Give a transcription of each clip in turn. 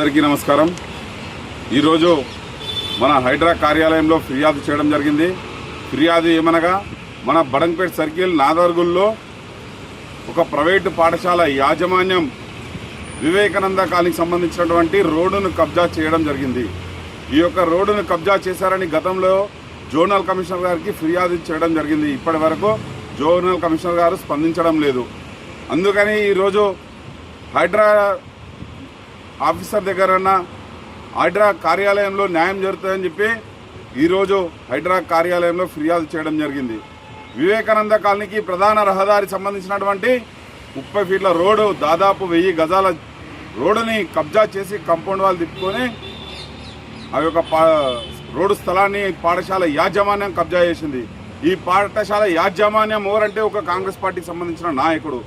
అందరికీ నమస్కారం। ఈరోజు మన హైడ్రా కార్యాలయంలో ఫిర్యాదు చేయడం జరిగింది। ఫిర్యాదు ఏమనగా మన బడంగపేట సర్కిల్ నాదర్గుల్లో ఒక ప్రైవేటు పాఠశాల యాజమాన్యం వివేకానంద కాలనీకి సంబంధించినటువంటి రోడ్డును కబ్జా చేయడం జరిగింది। ఈ యొక్క రోడ్డును కబ్జా చేశారని గతంలో జోనల్ కమిషనర్ గారికి ఫిర్యాదు చేయడం జరిగింది। ఇప్పటి వరకు జోనల్ కమిషనర్ గారు స్పందించడం లేదు। అందుకని ఈరోజు హైడ్రా ఆఫీసర్ దగ్గరన్న హైడ్రా కార్యాలయంలో న్యాయం జరుగుతుందని చెప్పి ఈరోజు హైడ్రా కార్యాలయంలో ఫిర్యాదు చేయడం జరిగింది। వివేకానంద కాలనీకి ప్రధాన రహదారి సంబంధించినటువంటి 30 ఫీట్ల రోడ్డు దాదాపు 1000 గజాల రోడ్డుని కబ్జా చేసి కాంపౌండ్ వాళ్ళు తిప్పుకొని ఆ యొక్క రోడ్డు స్థలాన్ని పాఠశాల యాజమాన్యం కబ్జా చేసింది। ఈ పాఠశాల యాజమాన్యం ఎవరంటే ఒక కాంగ్రెస్ పార్టీకి సంబంధించిన నాయకుడు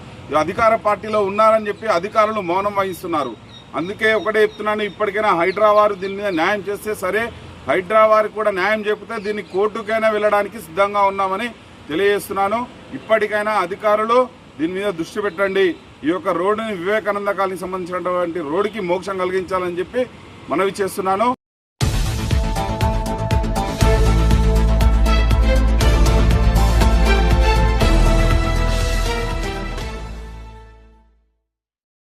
అధికార పార్టీలో ఉన్నారని చెప్పి అధికారులు మౌనం వహిస్తున్నారు। అందుకే ఒకటే చెప్తున్నాను, ఇప్పటికైనా హైడ్రా వారు దీని మీద న్యాయం చేస్తే సరే, హైడ్రా వారికి కూడా న్యాయం చేయకపోతే దీన్ని కోర్టుకైనా వెళ్ళడానికి సిద్ధంగా ఉన్నామని తెలియజేస్తున్నాను। ఇప్పటికైనా అధికారులు దీని మీద దృష్టి పెట్టండి। ఈ యొక్క రోడ్డుని వివేకానంద కాలనీకి సంబంధించినటువంటి రోడ్డుకి మోక్షం కలిగించాలని చెప్పి మనవి చేస్తున్నాను।